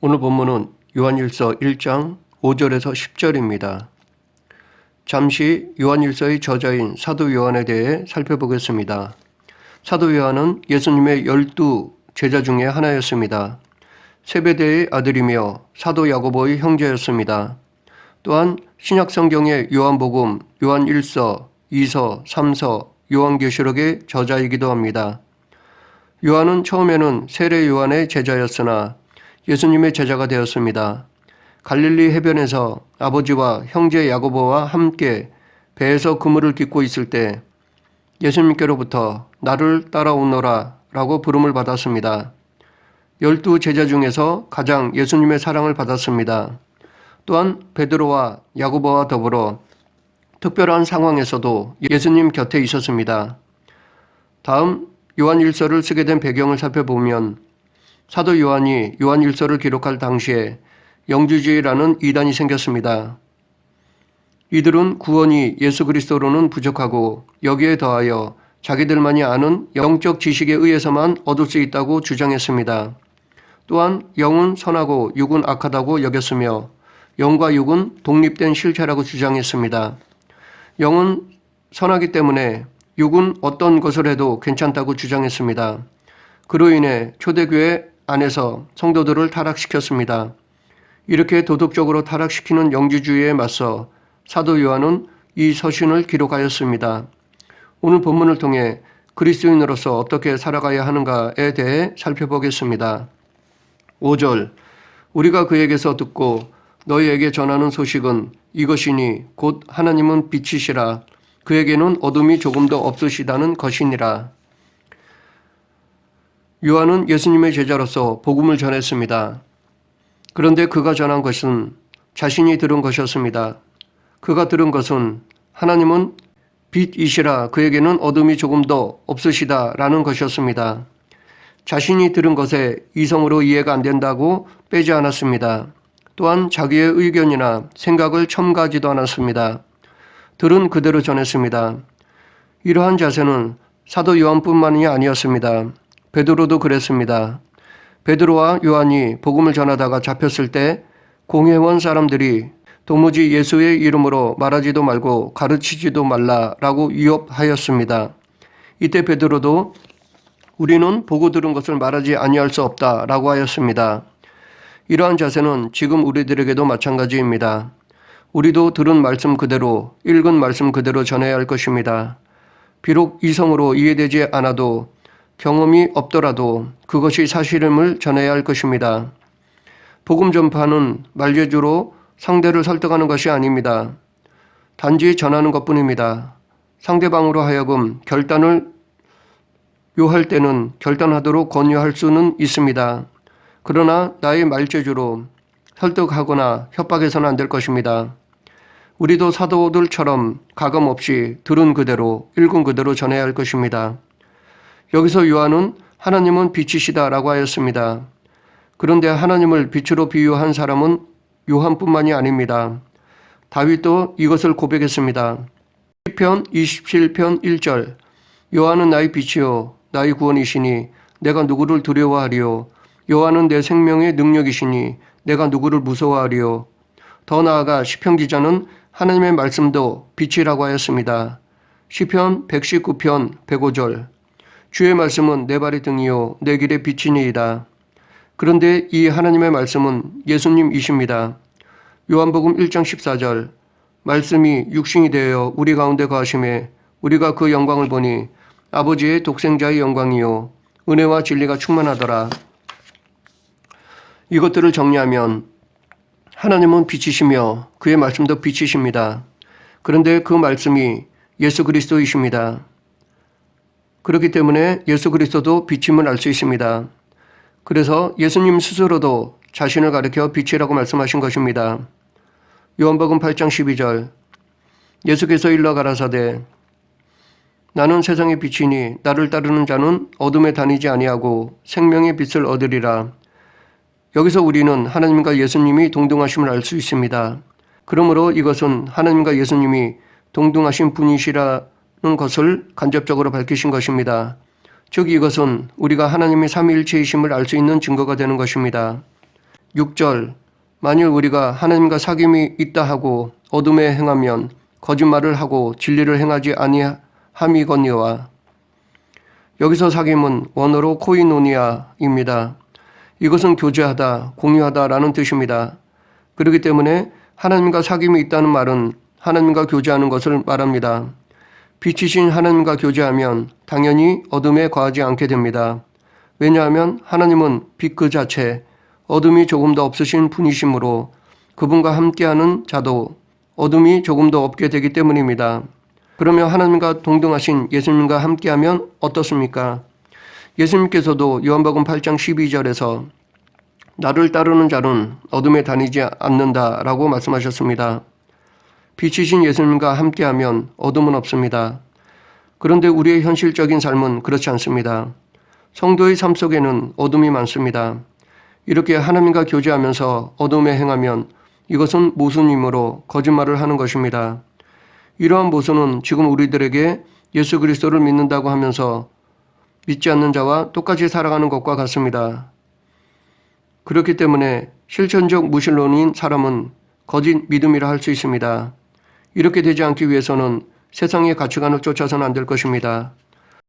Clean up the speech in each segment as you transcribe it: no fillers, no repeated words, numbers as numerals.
오늘 본문은 요한일서 1장 5절에서 10절입니다. 잠시 요한일서의 저자인 사도 요한에 대해 살펴보겠습니다. 사도 요한은 예수님의 12 제자 중에 하나였습니다. 세베대의 아들이며 사도 야고보의 형제였습니다. 또한 신약성경의 요한복음, 요한일서, 2서, 3서, 요한계시록의 저자이기도 합니다. 요한은 처음에는 세례 요한의 제자였으나 예수님의 제자가 되었습니다. 갈릴리 해변에서 아버지와 형제 야고보와 함께 배에서 그물을 깃고 있을 때 예수님께로부터 나를 따라오너라 라고 부름을 받았습니다. 12 제자 중에서 가장 예수님의 사랑을 받았습니다. 또한 베드로와 야고보와 더불어 특별한 상황에서도 예수님 곁에 있었습니다. 다음 요한일서를 쓰게 된 배경을 살펴보면 사도 요한이 요한일서를 기록할 당시에 영주주의라는 이단이 생겼습니다. 이들은 구원이 예수 그리스도로는 부족하고 여기에 더하여 자기들만이 아는 영적 지식에 의해서만 얻을 수 있다고 주장했습니다. 또한 영은 선하고 육은 악하다고 여겼으며 영과 육은 독립된 실체라고 주장했습니다. 영은 선하기 때문에 육은 어떤 것을 해도 괜찮다고 주장했습니다. 그로 인해 초대교회 안에서 성도들을 타락시켰습니다. 이렇게 도덕적으로 타락시키는 영주주의에 맞서 사도 요한은 이 서신을 기록하였습니다. 오늘 본문을 통해 그리스도인으로서 어떻게 살아가야 하는가에 대해 살펴보겠습니다. 5절 우리가 그에게서 듣고 너희에게 전하는 소식은 이것이니 곧 하나님은 빛이시라 그에게는 어둠이 조금도 없으시다는 것이니라. 요한은 예수님의 제자로서 복음을 전했습니다. 그런데 그가 전한 것은 자신이 들은 것이었습니다. 그가 들은 것은 하나님은 빛이시라 그에게는 어둠이 조금도 없으시다라는 것이었습니다. 자신이 들은 것에 이성으로 이해가 안 된다고 빼지 않았습니다. 또한 자기의 의견이나 생각을 첨가하지도 않았습니다. 들은 그대로 전했습니다. 이러한 자세는 사도 요한뿐만이 아니었습니다. 베드로도 그랬습니다. 베드로와 요한이 복음을 전하다가 잡혔을 때 공회원 사람들이 도무지 예수의 이름으로 말하지도 말고 가르치지도 말라라고 위협하였습니다. 이때 베드로도 우리는 보고 들은 것을 말하지 아니할 수 없다라고 하였습니다. 이러한 자세는 지금 우리들에게도 마찬가지입니다. 우리도 들은 말씀 그대로, 읽은 말씀 그대로 전해야 할 것입니다. 비록 이성으로 이해되지 않아도 경험이 없더라도 그것이 사실임을 전해야 할 것입니다. 복음 전파는 말재주로 상대를 설득하는 것이 아닙니다. 단지 전하는 것뿐입니다. 상대방으로 하여금 결단을 요할 때는 결단하도록 권유할 수는 있습니다. 그러나 나의 말재주로 설득하거나 협박해서는 안 될 것입니다. 우리도 사도들처럼 가감없이 들은 그대로, 읽은 그대로 전해야 할 것입니다. 여기서 요한은 하나님은 빛이시다라고 하였습니다. 그런데 하나님을 빛으로 비유한 사람은 요한뿐만이 아닙니다. 다윗도 이것을 고백했습니다. 시편 27편 1절 여호와는 나의 빛이요 나의 구원이시니 내가 누구를 두려워하리요 여호와는 내 생명의 능력이시니 내가 누구를 무서워하리요. 더 나아가 시편 기자는 하나님의 말씀도 빛이라고 하였습니다. 시편 119편 105절 주의 말씀은 내 발의 등이요 내 길의 빛이니이다. 그런데 이 하나님의 말씀은 예수님이십니다. 요한복음 1장 14절 말씀이 육신이 되어 우리 가운데 거하심에 우리가 그 영광을 보니 아버지의 독생자의 영광이요 은혜와 진리가 충만하더라. 이것들을 정리하면 하나님은 빛이시며 그의 말씀도 빛이십니다. 그런데 그 말씀이 예수 그리스도이십니다. 그렇기 때문에 예수 그리스도도 빛임을 알 수 있습니다. 그래서 예수님 스스로도 자신을 가리켜 빛이라고 말씀하신 것입니다. 요한복음 8장 12절 예수께서 일러 가라사대 나는 세상의 빛이니 나를 따르는 자는 어둠에 다니지 아니하고 생명의 빛을 얻으리라. 여기서 우리는 하나님과 예수님이 동등하심을 알 수 있습니다. 그러므로 이것은 하나님과 예수님이 동등하신 분이시라는 것을 간접적으로 밝히신 것입니다. 즉 이것은 우리가 하나님의 삼위일체이심을 알 수 있는 증거가 되는 것입니다. 6절 만일 우리가 하나님과 사귐이 있다 하고 어둠에 행하면 거짓말을 하고 진리를 행하지 아니함이거니와. 여기서 사귐은 원어로 코이노니아입니다. 이것은 교제하다, 공유하다라는 뜻입니다. 그렇기 때문에 하나님과 사귐이 있다는 말은 하나님과 교제하는 것을 말합니다. 빛이신 하나님과 교제하면 당연히 어둠에 거하지 않게 됩니다. 왜냐하면 하나님은 빛 그 자체, 어둠이 조금 더 없으신 분이시므로 그분과 함께하는 자도 어둠이 조금 더 없게 되기 때문입니다. 그러면 하나님과 동등하신 예수님과 함께하면 어떻습니까? 예수님께서도 요한복음 8장 12절에서 나를 따르는 자는 어둠에 다니지 않는다라고 말씀하셨습니다. 빛이신 예수님과 함께하면 어둠은 없습니다. 그런데 우리의 현실적인 삶은 그렇지 않습니다. 성도의 삶 속에는 어둠이 많습니다. 이렇게 하나님과 교제하면서 어둠에 행하면 이것은 모순이므로 거짓말을 하는 것입니다. 이러한 모순은 지금 우리들에게 예수 그리스도를 믿는다고 하면서 믿지 않는 자와 똑같이 살아가는 것과 같습니다. 그렇기 때문에 실천적 무신론인 사람은 거짓 믿음이라 할 수 있습니다. 이렇게 되지 않기 위해서는 세상의 가치관을 쫓아서는 안 될 것입니다.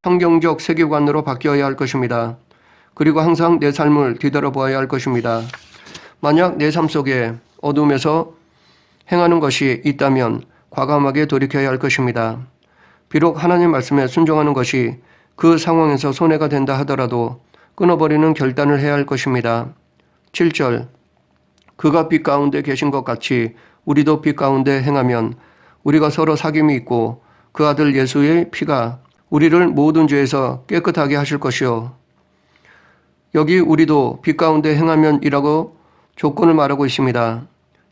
성경적 세계관으로 바뀌어야 할 것입니다. 그리고 항상 내 삶을 뒤돌아보아야 할 것입니다. 만약 내 삶 속에 어둠에서 행하는 것이 있다면 과감하게 돌이켜야 할 것입니다. 비록 하나님 말씀에 순종하는 것이 그 상황에서 손해가 된다 하더라도 끊어버리는 결단을 해야 할 것입니다. 7절 그가 빛 가운데 계신 것 같이 우리도 빛 가운데 행하면 우리가 서로 사귐이 있고 그 아들 예수의 피가 우리를 모든 죄에서 깨끗하게 하실 것이요. 여기 우리도 빛 가운데 행하면이라고 조건을 말하고 있습니다.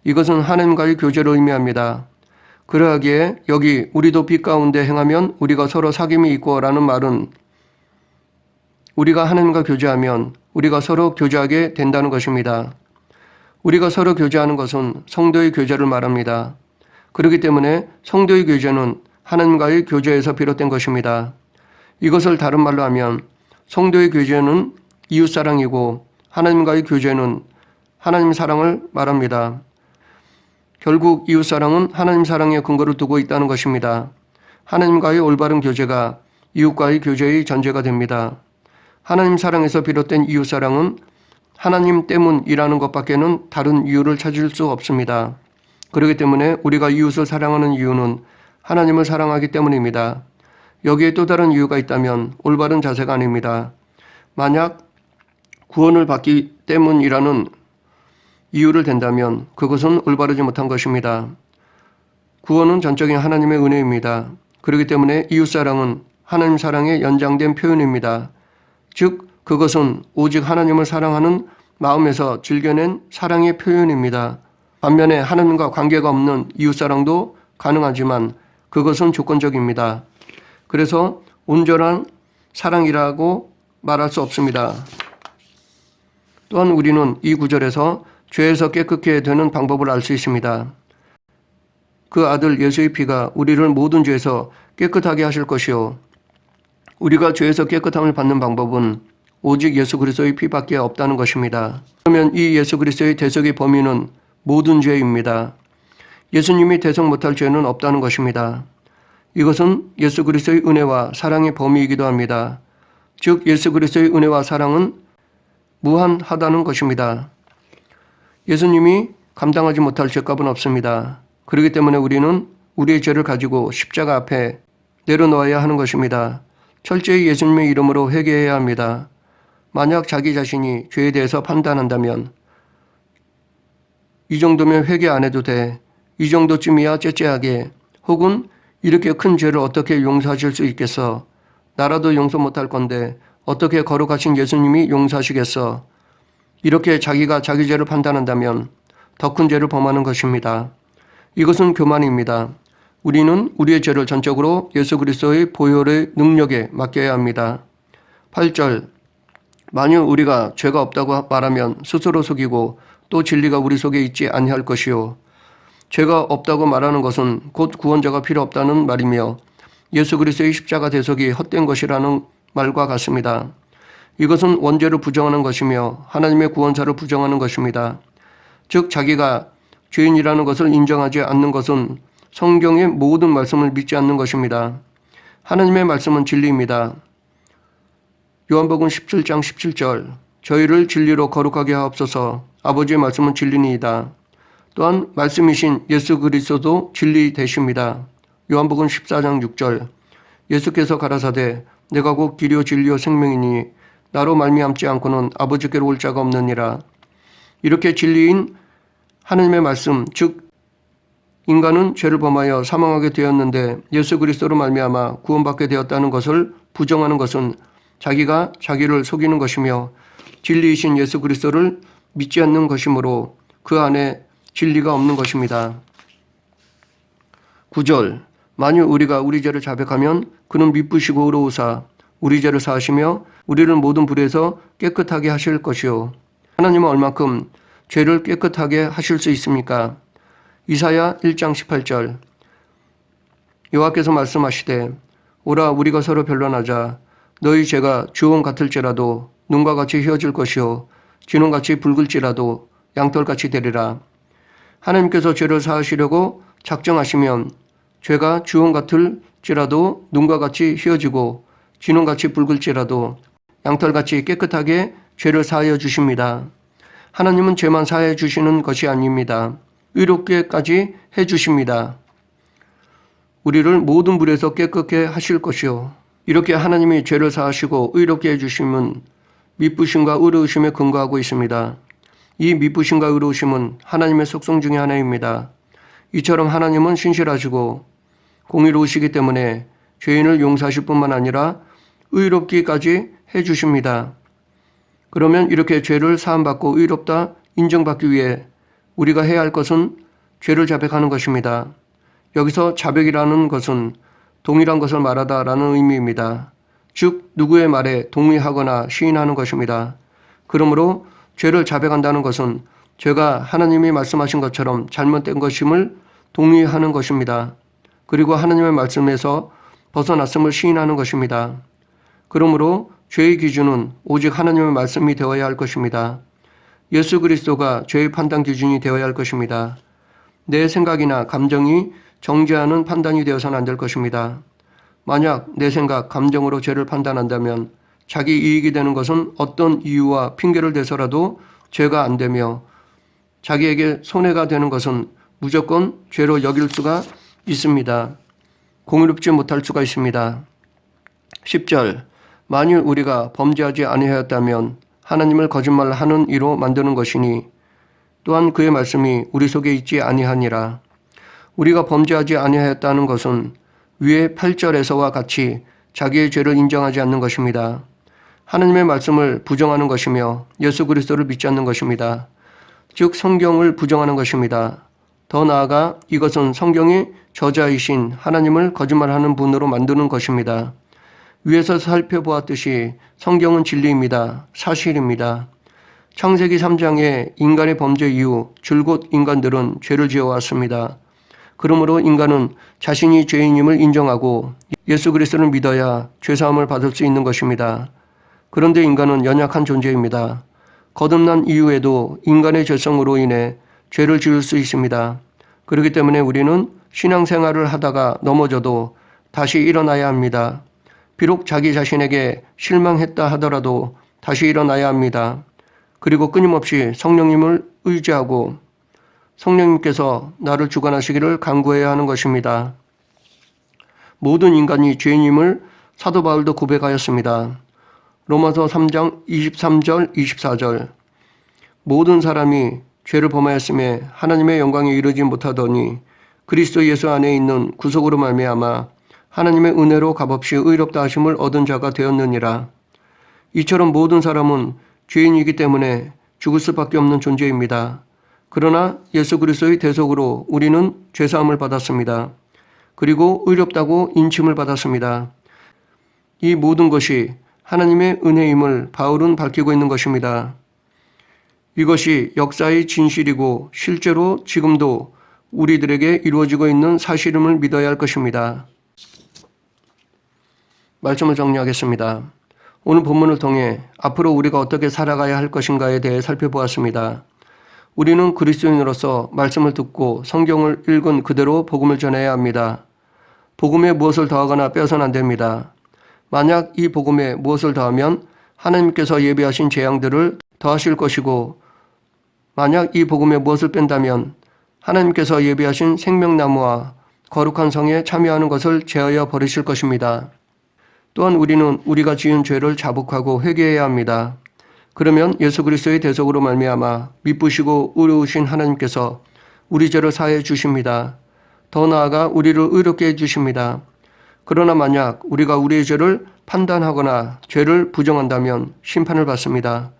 이것은 하나님과의 교제를 의미합니다. 그러하기에 여기 우리도 빛 가운데 행하면 우리가 서로 사귐이 있고 라는 말은 우리가 하나님과 교제하면 우리가 서로 교제하게 된다는 것입니다. 우리가 서로 교제하는 것은 성도의 교제를 말합니다. 그렇기 때문에 성도의 교제는 하나님과의 교제에서 비롯된 것입니다. 이것을 다른 말로 하면 성도의 교제는 이웃사랑이고 하나님과의 교제는 하나님 사랑을 말합니다. 결국 이웃사랑은 하나님 사랑의 근거를 두고 있다는 것입니다. 하나님과의 올바른 교제가 이웃과의 교제의 전제가 됩니다. 하나님 사랑에서 비롯된 이웃사랑은 하나님 때문이라는 것밖에는 다른 이유를 찾을 수 없습니다. 그렇기 때문에 우리가 이웃을 사랑하는 이유는 하나님을 사랑하기 때문입니다. 여기에 또 다른 이유가 있다면 올바른 자세가 아닙니다. 만약 구원을 받기 때문이라는 이유를 댄다면 그것은 올바르지 못한 것입니다. 구원은 전적인 하나님의 은혜입니다. 그렇기 때문에 이웃사랑은 하나님 사랑의 연장된 표현입니다. 즉 그것은 오직 하나님을 사랑하는 마음에서 즐겨낸 사랑의 표현입니다. 반면에 하나님과 관계가 없는 이웃사랑도 가능하지만 그것은 조건적입니다. 그래서 온전한 사랑이라고 말할 수 없습니다. 또한 우리는 이 구절에서 죄에서 깨끗게 되는 방법을 알 수 있습니다. 그 아들 예수의 피가 우리를 모든 죄에서 깨끗하게 하실 것이요. 우리가 죄에서 깨끗함을 받는 방법은 오직 예수 그리스도의 피밖에 없다는 것입니다. 그러면 이 예수 그리스도의 대속의 범위는 모든 죄입니다. 예수님이 대속 못할 죄는 없다는 것입니다. 이것은 예수 그리스도의 은혜와 사랑의 범위이기도 합니다. 즉 예수 그리스도의 은혜와 사랑은 무한하다는 것입니다. 예수님이 감당하지 못할 죄값은 없습니다. 그렇기 때문에 우리는 우리의 죄를 가지고 십자가 앞에 내려놓아야 하는 것입니다. 철저히 예수님의 이름으로 회개해야 합니다. 만약 자기 자신이 죄에 대해서 판단한다면 이 정도면 회개 안 해도 돼. 이 정도쯤이야 째째하게. 혹은 이렇게 큰 죄를 어떻게 용서하실 수 있겠어. 나라도 용서 못할 건데 어떻게 거룩하신 예수님이 용서하시겠어. 이렇게 자기가 자기 죄를 판단한다면 더 큰 죄를 범하는 것입니다. 이것은 교만입니다. 우리는 우리의 죄를 전적으로 예수 그리스도의 보혈의 능력에 맡겨야 합니다. 8절 만일 우리가 죄가 없다고 말하면 스스로 속이고 또 진리가 우리 속에 있지 아니할 것이요. 죄가 없다고 말하는 것은 곧 구원자가 필요 없다는 말이며 예수 그리스도의 십자가 대속이 헛된 것이라는 말과 같습니다. 이것은 원죄를 부정하는 것이며 하나님의 구원사를 부정하는 것입니다. 즉 자기가 죄인이라는 것을 인정하지 않는 것은 성경의 모든 말씀을 믿지 않는 것입니다. 하나님의 말씀은 진리입니다. 요한복음 17장 17절 저희를 진리로 거룩하게 하옵소서. 아버지의 말씀은 진리니이다. 또한 말씀이신 예수 그리스도도 진리 되십니다. 요한복음 14장 6절 예수께서 가라사대 내가 곧 길이요 진리요 생명이니 나로 말미암지 않고는 아버지께로 올 자가 없느니라. 이렇게 진리인 하나님의 말씀 즉 인간은 죄를 범하여 사망하게 되었는데 예수 그리스도로 말미암아 구원받게 되었다는 것을 부정하는 것은 자기가 자기를 속이는 것이며 진리이신 예수 그리스도를 믿지 않는 것이므로 그 안에 진리가 없는 것입니다. 9절 만일 우리가 우리 죄를 자백하면 그는 미쁘시고 의로우사 우리 죄를 사하시며 우리를 모든 불에서 깨끗하게 하실 것이요. 하나님은 얼만큼 죄를 깨끗하게 하실 수 있습니까? 이사야 1장 18절 여호와께서 말씀하시되 오라 우리가 서로 변론하자 너희 죄가 주홍 같을지라도 눈과 같이 휘어질 것이요 진홍같이 붉을지라도 양털같이 되리라. 하나님께서 죄를 사하시려고 작정하시면 죄가 주홍 같을지라도 눈과 같이 휘어지고 진홍같이 붉을지라도 양털같이 깨끗하게 죄를 사하여 주십니다. 하나님은 죄만 사하여 주시는 것이 아닙니다. 의롭게까지 해 주십니다. 우리를 모든 불에서 깨끗게 하실 것이요. 이렇게 하나님이 죄를 사하시고 의롭게 해주심은 미쁘심과 의로우심에 근거하고 있습니다. 이 미쁘심과 의로우심은 하나님의 속성 중에 하나입니다. 이처럼 하나님은 신실하시고 공의로우시기 때문에 죄인을 용서하실 뿐만 아니라 의롭기까지 해주십니다. 그러면 이렇게 죄를 사함받고 의롭다 인정받기 위해 우리가 해야 할 것은 죄를 자백하는 것입니다. 여기서 자백이라는 것은 동일한 것을 말하다라는 의미입니다. 즉 누구의 말에 동의하거나 시인하는 것입니다. 그러므로 죄를 자백한다는 것은 죄가 하나님이 말씀하신 것처럼 잘못된 것임을 동의하는 것입니다. 그리고 하나님의 말씀에서 벗어났음을 시인하는 것입니다. 그러므로 죄의 기준은 오직 하나님의 말씀이 되어야 할 것입니다. 예수 그리스도가 죄의 판단 기준이 되어야 할 것입니다. 내 생각이나 감정이 정죄하는 판단이 되어서는 안 될 것입니다. 만약 내 생각, 감정으로 죄를 판단한다면 자기 이익이 되는 것은 어떤 이유와 핑계를 대서라도 죄가 안 되며 자기에게 손해가 되는 것은 무조건 죄로 여길 수가 있습니다. 공의롭지 못할 수가 있습니다. 10절 만일 우리가 범죄하지 아니하였다면 하나님을 거짓말하는 이로 만드는 것이니 또한 그의 말씀이 우리 속에 있지 아니하니라. 우리가 범죄하지 아니하였다는 것은 위의 8절에서와 같이 자기의 죄를 인정하지 않는 것입니다. 하나님의 말씀을 부정하는 것이며 예수 그리스도를 믿지 않는 것입니다. 즉 성경을 부정하는 것입니다. 더 나아가 이것은 성경의 저자이신 하나님을 거짓말하는 분으로 만드는 것입니다. 위에서 살펴보았듯이 성경은 진리입니다. 사실입니다. 창세기 3장의 인간의 범죄 이후 줄곧 인간들은 죄를 지어왔습니다. 그러므로 인간은 자신이 죄인임을 인정하고 예수 그리스도를 믿어야 죄사함을 받을 수 있는 것입니다. 그런데 인간은 연약한 존재입니다. 거듭난 이후에도 인간의 죄성으로 인해 죄를 지을 수 있습니다. 그렇기 때문에 우리는 신앙생활을 하다가 넘어져도 다시 일어나야 합니다. 비록 자기 자신에게 실망했다 하더라도 다시 일어나야 합니다. 그리고 끊임없이 성령님을 의지하고 성령님께서 나를 주관하시기를 간구해야 하는 것입니다. 모든 인간이 죄인임을 사도 바울도 고백하였습니다. 로마서 3장 23절 24절 모든 사람이 죄를 범하였음에 하나님의 영광에 이르지 못하더니 그리스도 예수 안에 있는 구속으로 말미암아 하나님의 은혜로 값없이 의롭다 하심을 얻은 자가 되었느니라. 이처럼 모든 사람은 죄인이기 때문에 죽을 수밖에 없는 존재입니다. 그러나 예수 그리스도의 대속으로 우리는 죄사함을 받았습니다. 그리고 의롭다고 인침을 받았습니다. 이 모든 것이 하나님의 은혜임을 바울은 밝히고 있는 것입니다. 이것이 역사의 진실이고 실제로 지금도 우리들에게 이루어지고 있는 사실임을 믿어야 할 것입니다. 말씀을 정리하겠습니다. 오늘 본문을 통해 앞으로 우리가 어떻게 살아가야 할 것인가에 대해 살펴보았습니다. 우리는 그리스도인으로서 말씀을 듣고 성경을 읽은 그대로 복음을 전해야 합니다. 복음에 무엇을 더하거나 빼서는 안 됩니다. 만약 이 복음에 무엇을 더하면 하나님께서 예비하신 재앙들을 더하실 것이고, 만약 이 복음에 무엇을 뺀다면 하나님께서 예비하신 생명나무와 거룩한 성에 참여하는 것을 제하여 버리실 것입니다. 또한 우리는 우리가 지은 죄를 자복하고 회개해야 합니다. 그러면 예수 그리스도의 대속으로 말미암아 미쁘시고 의로우신 하나님께서 우리 죄를 사해 주십니다. 더 나아가 우리를 의롭게 해 주십니다. 그러나 만약 우리가 우리의 죄를 판단하거나 죄를 부정한다면 심판을 받습니다.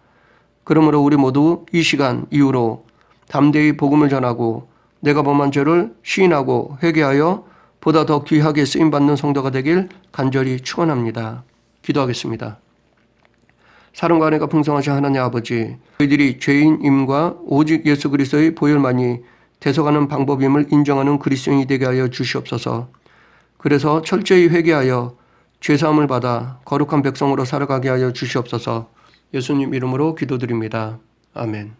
그러므로 우리 모두 이 시간 이후로 담대히 복음을 전하고 내가 범한 죄를 시인하고 회개하여 보다 더 귀하게 쓰임받는 성도가 되길 간절히 축원합니다. 기도하겠습니다. 사랑과 은혜가 풍성하신 하나님 아버지, 저희들이 죄인임과 오직 예수 그리스도의 보혈만이 대속하는 방법임을 인정하는 그리스도인이 되게 하여 주시옵소서. 그래서 철저히 회개하여 죄사함을 받아 거룩한 백성으로 살아가게 하여 주시옵소서. 예수님 이름으로 기도드립니다. 아멘.